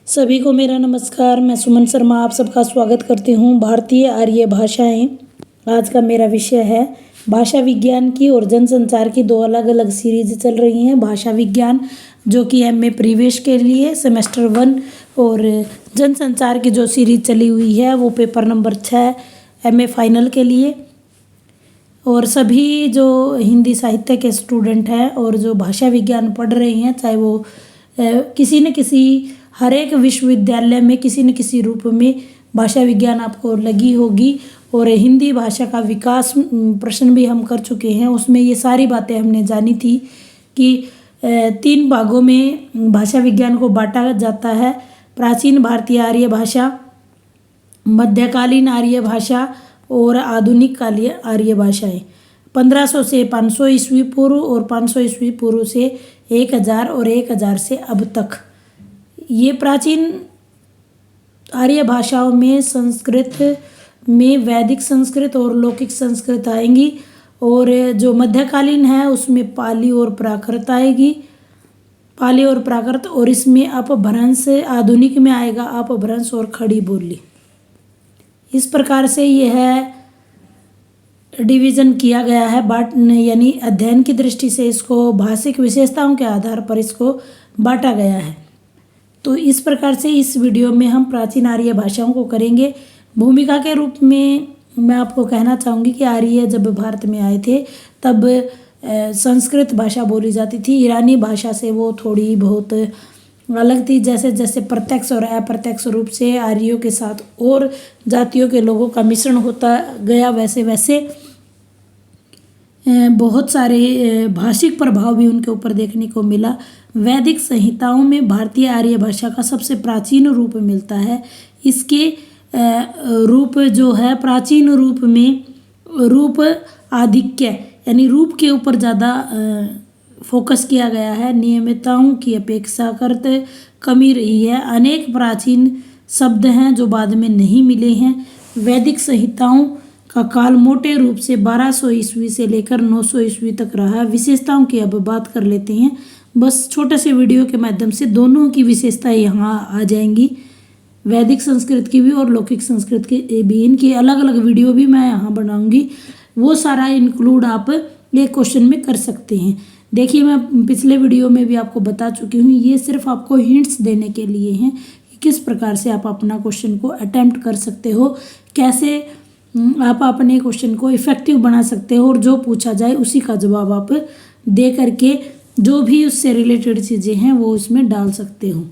सभी को मेरा नमस्कार। मैं सुमन शर्मा आप सबका स्वागत करती हूँ भारतीय आर्य भाषाएं। आज का मेरा विषय है भाषा विज्ञान की और जनसंचार की दो अलग अलग सीरीज चल रही हैं। भाषा विज्ञान जो कि एमए प्रवेश के लिए सेमेस्टर 1 और जनसंचार की जो सीरीज चली हुई है वो पेपर नंबर 6 एमए फाइनल के लिए। और सभी जो हिंदी साहित्य के स्टूडेंट हैं और जो भाषा विज्ञान पढ़ रहे हैं, चाहे वो किसी न किसी हर एक विश्वविद्यालय में किसी न किसी रूप में भाषा विज्ञान आपको लगी होगी। और हिंदी भाषा का विकास प्रश्न भी हम कर चुके हैं, उसमें ये सारी बातें हमने जानी थी कि 3 भागों में भाषा विज्ञान को बांटा जाता है। प्राचीन भारतीय आर्य भाषा, मध्यकालीन आर्य भाषा और आधुनिक कालीन आर्य भाषाएं। 1500 से 500 ईस्वी पूर्व और 500 ईस्वी पूर्व से 1000 और 1000 से अब तक। ये प्राचीन आर्य भाषाओं में संस्कृत में वैदिक संस्कृत और लौकिक संस्कृत आएंगी, और जो मध्यकालीन है उसमें पाली और प्राकृत आएगी, पाली और प्राकृत। और इसमें अपभ्रंश आधुनिक में आएगा अपभ्रंश और खड़ी बोली। इस प्रकार से यह डिवीज़न किया गया है, यानी अध्ययन की दृष्टि से इसको भाषिक विशेषताओं के आधार पर इसको बांटा गया है। तो इस प्रकार से इस वीडियो में हम प्राचीन आर्य भाषाओं को करेंगे। भूमिका के रूप में मैं आपको कहना चाहूँगी कि आर्य जब भारत में आए थे तब संस्कृत भाषा बोली जाती थी। ईरानी भाषा से वो थोड़ी बहुत अलग थी। जैसे जैसे प्रत्यक्ष और अप्रत्यक्ष रूप से आर्यों के साथ और जातियों के लोगों का मिश्रण होता गया, वैसे वैसे बहुत सारे भाषिक प्रभाव भी उनके ऊपर देखने को मिला। वैदिक संहिताओं में भारतीय आर्य भाषा का सबसे प्राचीन रूप मिलता है। इसके रूप जो है प्राचीन रूप में रूप आधिक्य यानी रूप के ऊपर ज़्यादा फोकस किया गया है। नियमितताओं की अपेक्षाकृत कमी रही है। अनेक प्राचीन शब्द हैं जो बाद में नहीं मिले हैं। वैदिक संहिताओं का काल मोटे रूप से 1200 ईस्वी से लेकर 900 ईस्वी तक रहा। विशेषताओं की अब बात कर लेते हैं। बस छोटे से वीडियो के माध्यम से दोनों की विशेषताएं यहाँ आ जाएंगी, वैदिक संस्कृत की भी और लौकिक संस्कृत की भी। इनकी अलग अलग वीडियो भी मैं यहाँ बनाऊंगी, वो सारा इंक्लूड आप एक क्वेश्चन में कर सकते हैं। देखिए, मैं पिछले वीडियो में भी आपको बता चुकी हूँ, ये सिर्फ आपको हिंट्स देने के लिए हैं कि किस प्रकार से आप अपना क्वेश्चन को अटेम्प्ट कर सकते हो, कैसे आप अपने क्वेश्चन को इफ़ेक्टिव बना सकते हो और जो पूछा जाए उसी का जवाब आप दे करके जो भी उससे रिलेटेड चीज़ें हैं वो उसमें डाल सकते हो।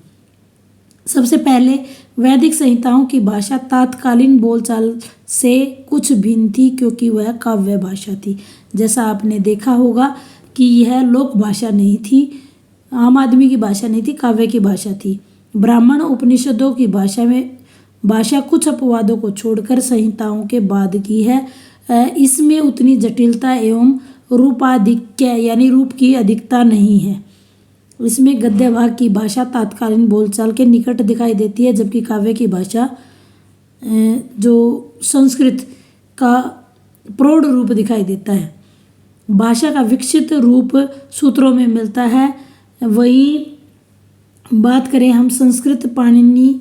सबसे पहले वैदिक संहिताओं की भाषा तात्कालीन बोलचाल से कुछ भिन्न थी, क्योंकि वह काव्य भाषा थी। जैसा आपने देखा होगा कि यह लोक भाषा नहीं थी, आम आदमी की भाषा नहीं थी, काव्य की भाषा थी। ब्राह्मण उपनिषदों की भाषा कुछ अपवादों को छोड़कर संहिताओं के बाद की है। इसमें उतनी जटिलता एवं रूपाधिक्य यानी रूप की अधिकता नहीं है। इसमें गद्य भाग की भाषा तात्कालीन बोलचाल के निकट दिखाई देती है, जबकि काव्य की भाषा जो संस्कृत का प्रौढ़ रूप दिखाई देता है। भाषा का विकसित रूप सूत्रों में मिलता है। वही बात करें हम संस्कृत, पाणिनि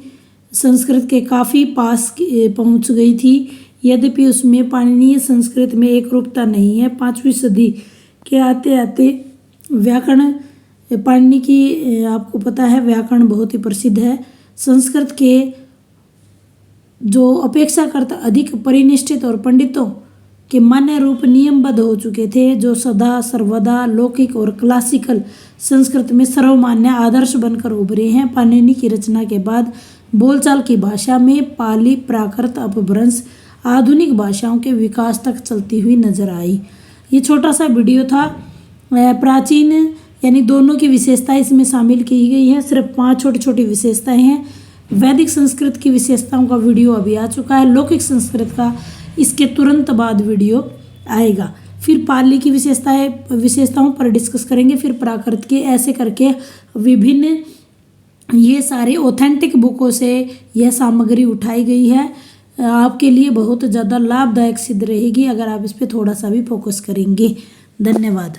संस्कृत के काफ़ी पास पहुंच गई थी, यद्यपि उसमें पाणिनीय संस्कृत में एक रूपता नहीं है। 5वीं सदी के आते आते व्याकरण पाणिनि की आपको पता है व्याकरण बहुत ही प्रसिद्ध है। संस्कृत के जो अपेक्षाकृत अधिक परिनिष्ठित और पंडितों के मान्य रूप नियमबद्ध हो चुके थे, जो सदा सर्वदा लौकिक और क्लासिकल संस्कृत में सर्वमान्य आदर्श बनकर उभरे हैं। पाणिनि की रचना के बाद बोलचाल की भाषा में पाली, प्राकृत, अपभ्रंश आधुनिक भाषाओं के विकास तक चलती हुई नजर आई। ये छोटा सा वीडियो था। प्राचीन यानी दोनों की विशेषताएं इसमें शामिल की गई हैं। सिर्फ 5 छोटी छोटी विशेषताएं हैं। वैदिक संस्कृत की विशेषताओं का वीडियो अभी आ चुका है। लौकिक संस्कृत का इसके तुरंत बाद वीडियो आएगा। फिर पाली की विशेषताओं पर डिस्कस करेंगे, फिर प्राकृत के, ऐसे करके विभिन्न ये सारे ऑथेंटिक बुकों से यह सामग्री उठाई गई है। आपके लिए बहुत ज़्यादा लाभदायक सिद्ध रहेगी अगर आप इस पर थोड़ा सा भी फोकस करेंगे। धन्यवाद।